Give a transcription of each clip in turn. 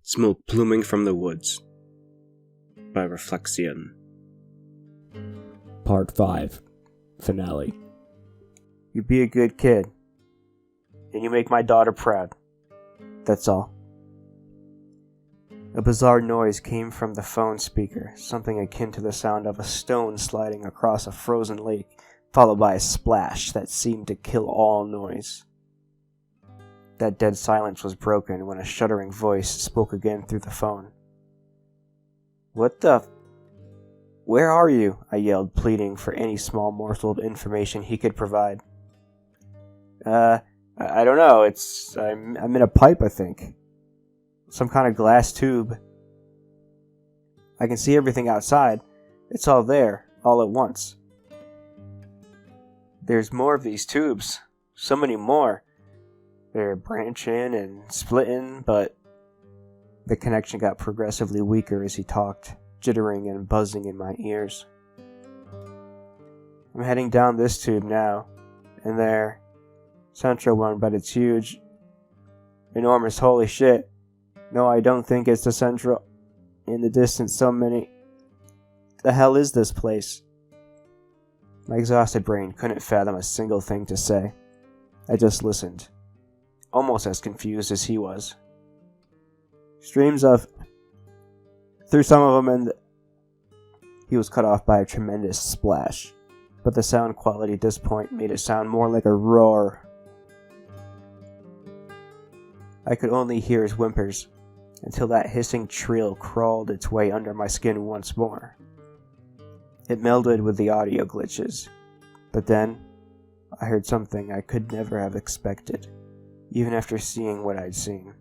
Smoke Pluming from the Woods by Reflexion. Part 5. Finale. You be a good kid, and you make my daughter proud. That's all. A bizarre noise came from the phone speaker, something akin to the sound of a stone sliding across a frozen lake, followed by a splash that seemed to kill all noise. That dead silence was broken when a shuddering voice spoke again through the phone. "What the Where are you?" I yelled, pleading for any small morsel of information he could provide. I don't know. I'm in a pipe, I think. Some kind of glass tube. I can see everything outside. It's all there, all at once. There's more of these tubes. So many more. They're branching and splitting, but the connection got progressively weaker as he talked, jittering and buzzing in my ears. I'm heading down this tube now, and there. Central one, but it's huge. Enormous, holy shit. No, I don't think it's the central. In the distance, so many. The hell is this place? My exhausted brain couldn't fathom a single thing to say. I just listened, almost as confused as he was. Streams of... Through some of them, and... He was cut off by a tremendous splash, but the sound quality at this point made it sound more like a roar. I could only hear his whimpers, until that hissing trill crawled its way under my skin once more. It melded with the audio glitches, but then I heard something I could never have expected, even after seeing what I'd seen.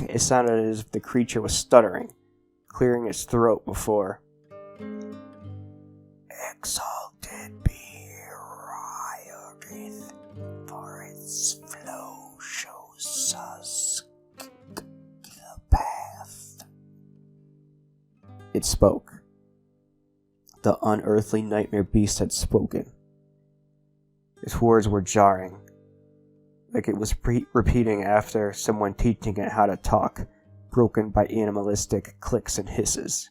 It sounded as if the creature was stuttering, clearing its throat before. Exalted be Riorith, for its flow shows us the path. It spoke. The unearthly nightmare beast had spoken. Its words were jarring, like it was repeating after someone teaching it how to talk, broken by animalistic clicks and hisses.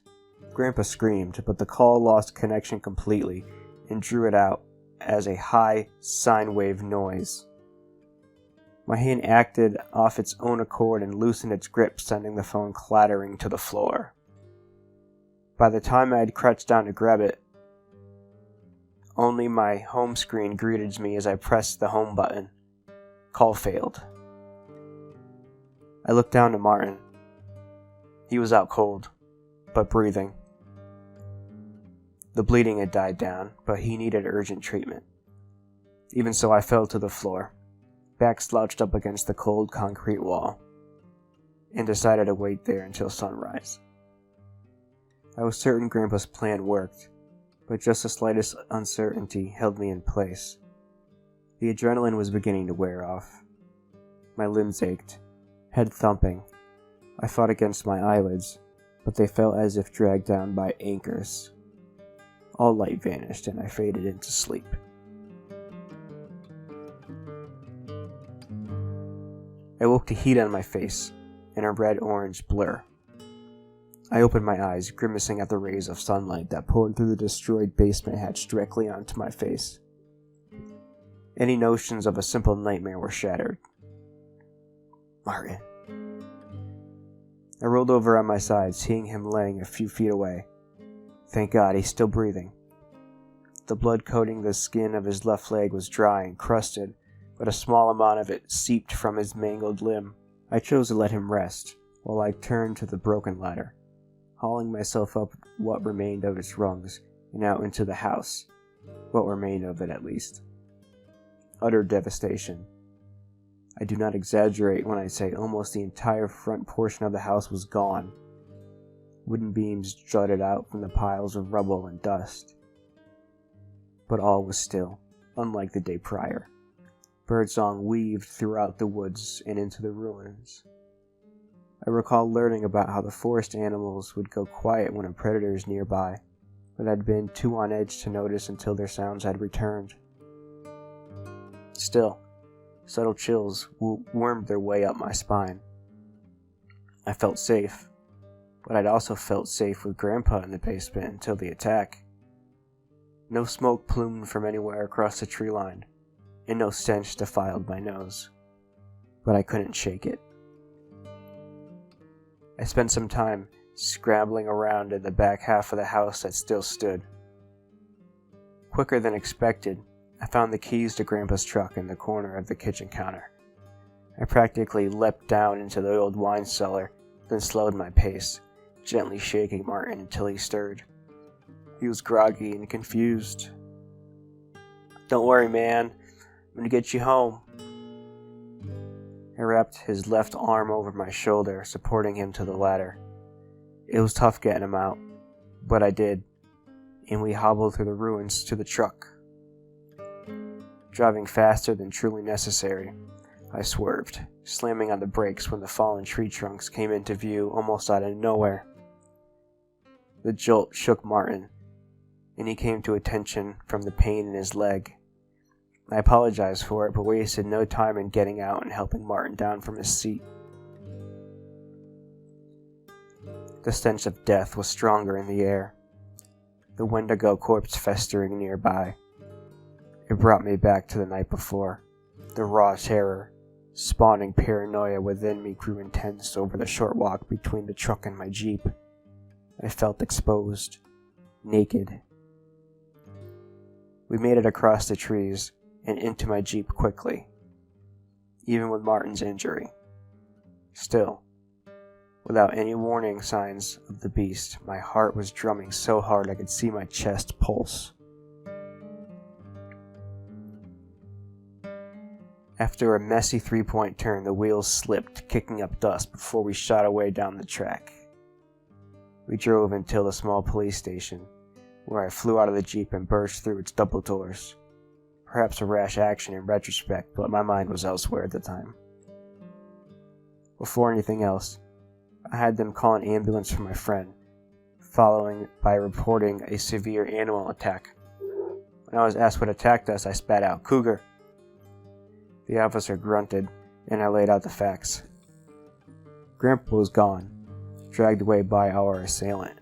Grandpa screamed, but the call lost connection completely and drew it out as a high sine wave noise. My hand acted off its own accord and loosened its grip, sending the phone clattering to the floor. By the time I had crouched down to grab it, only my home screen greeted me as I pressed the home button. Call failed. I looked down to Martin. He was out cold, but breathing. The bleeding had died down, but he needed urgent treatment. Even so, I fell to the floor, back slouched up against the cold concrete wall, and decided to wait there until sunrise. I was certain Grandpa's plan worked, but just the slightest uncertainty held me in place. The adrenaline was beginning to wear off. My limbs ached, head thumping. I fought against my eyelids, but they felt as if dragged down by anchors. All light vanished, and I faded into sleep. I woke to heat on my face, and a red-orange blur. I opened my eyes, grimacing at the rays of sunlight that poured through the destroyed basement hatch directly onto my face. Any notions of a simple nightmare were shattered. Martin. I rolled over on my side, seeing him laying a few feet away. Thank God, he's still breathing. The blood coating the skin of his left leg was dry and crusted, but a small amount of it seeped from his mangled limb. I chose to let him rest, while I turned to the broken ladder, hauling myself up what remained of its rungs and out into the house. What remained of it, at least. Utter devastation. I do not exaggerate when I say almost the entire front portion of the house was gone. Wooden beams jutted out from the piles of rubble and dust. But all was still, unlike the day prior. Birdsong weaved throughout the woods and into the ruins. I recall learning about how the forest animals would go quiet when a predator is nearby, but I'd been too on edge to notice until their sounds had returned. Still, Subtle chills wormed their way up my spine. I felt safe, but I'd also felt safe with Grandpa in the basement until the attack. No smoke plumed from anywhere across the tree line, and no stench defiled my nose. But I couldn't shake it. I spent some time scrambling around in the back half of the house that still stood. Quicker than expected, I found the keys to Grandpa's truck in the corner of the kitchen counter. I practically leapt down into the old wine cellar, then slowed my pace, gently shaking Martin until he stirred. He was groggy and confused. "Don't worry, man. I'm gonna get you home." I wrapped his left arm over my shoulder, supporting him to the ladder. It was tough getting him out, but I did, and we hobbled through the ruins to the truck. Driving faster than truly necessary, I swerved, slamming on the brakes when the fallen tree trunks came into view almost out of nowhere. The jolt shook Martin, and he came to attention from the pain in his leg. I apologized for it, but wasted no time in getting out and helping Martin down from his seat. The stench of death was stronger in the air, the Wendigo corpse festering nearby. It brought me back to the night before. The raw terror, spawning paranoia within me, grew intense over the short walk between the truck and my Jeep. I felt exposed, naked. We made it across the trees and into my Jeep quickly, even with Martin's injury. Still, without any warning signs of the beast, my heart was drumming so hard I could see my chest pulse. After a messy three-point turn, the wheels slipped, kicking up dust before we shot away down the track. We drove until the small police station, where I flew out of the Jeep and burst through its double doors. Perhaps a rash action in retrospect, but my mind was elsewhere at the time. Before anything else, I had them call an ambulance for my friend, following by reporting a severe animal attack. When I was asked what attacked us, I spat out, "Cougar." The officer grunted, and I laid out the facts. Grandpa was gone, dragged away by our assailant.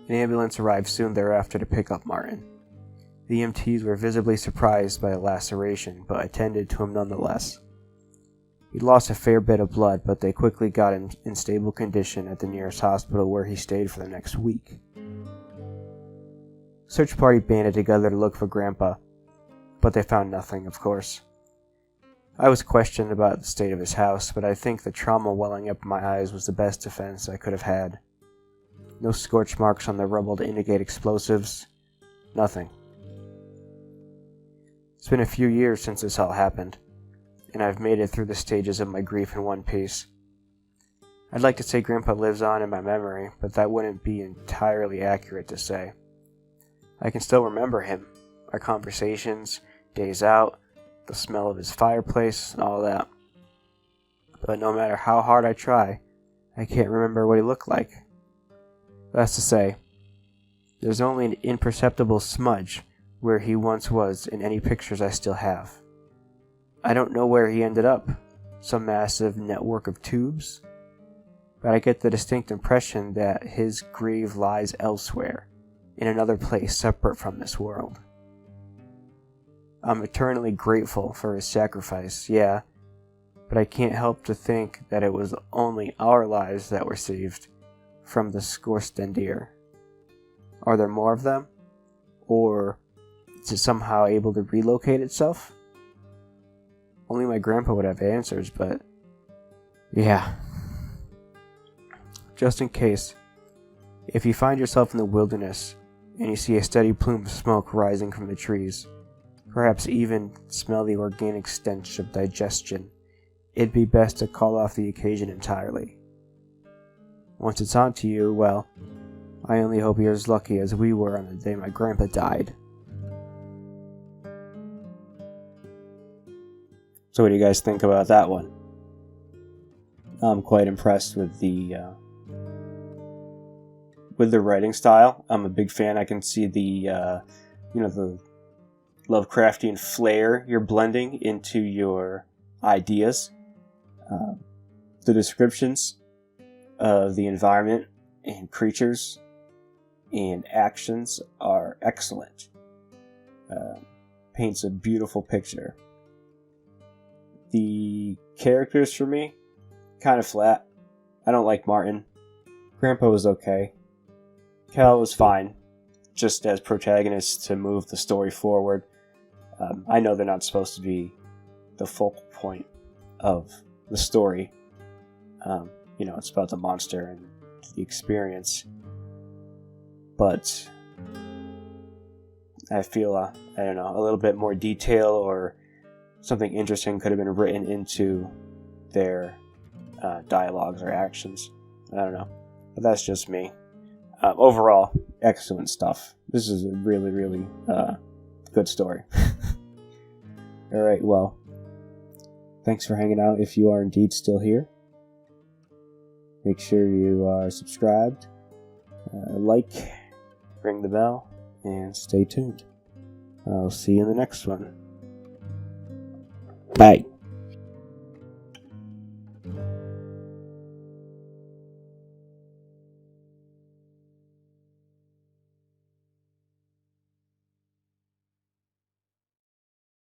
An ambulance arrived soon thereafter to pick up Martin. The EMTs were visibly surprised by the laceration, but attended to him nonetheless. He lost a fair bit of blood, but they quickly got him in stable condition at the nearest hospital, where he stayed for the next week. Search party banded together to look for Grandpa, but they found nothing, of course. I was questioned about the state of his house, but I think the trauma welling up in my eyes was the best defense I could have had. No scorch marks on the rubble to indicate explosives. Nothing. It's been a few years since this all happened, and I've made it through the stages of my grief in one piece. I'd like to say Grandpa lives on in my memory, but that wouldn't be entirely accurate to say. I can still remember him, our conversations, days out, the smell of his fireplace, and all that. But no matter how hard I try, I can't remember what he looked like. That's to say, there's only an imperceptible smudge where he once was in any pictures I still have. I don't know where he ended up, some massive network of tubes, but I get the distinct impression that his grave lies elsewhere, in another place separate from this world. I'm eternally grateful for his sacrifice, yeah, but I can't help to think that it was only our lives that were saved from the Skorstendir. Are there more of them? Or is it somehow able to relocate itself? Only my grandpa would have answers, but yeah. Just in case, if you find yourself in the wilderness and you see a steady plume of smoke rising from the trees, perhaps even smell the organic stench of digestion, it'd be best to call off the occasion entirely. Once it's onto you, well, I only hope you're as lucky as we were on the day my grandpa died. So what do you guys think about that one? I'm quite impressed with the writing style. I'm a big fan. I can see the Lovecraftian flair you're blending into your ideas. The descriptions of the environment and creatures and actions are excellent. Paints a beautiful picture. The characters for me, kind of flat. I don't like Martin. Grandpa was okay. Cal was fine, just as protagonists to move the story forward. I know they're not supposed to be the focal point of the story. It's about the monster and the experience. But I feel, a little bit more detail or something interesting could have been written into their dialogues or actions. I don't know. But that's just me. Overall, excellent stuff. This is a really, really good story. Alright, well, thanks for hanging out if you are indeed still here. Make sure you are subscribed, like, ring the bell, and stay tuned. I'll see you in the next one. Bye.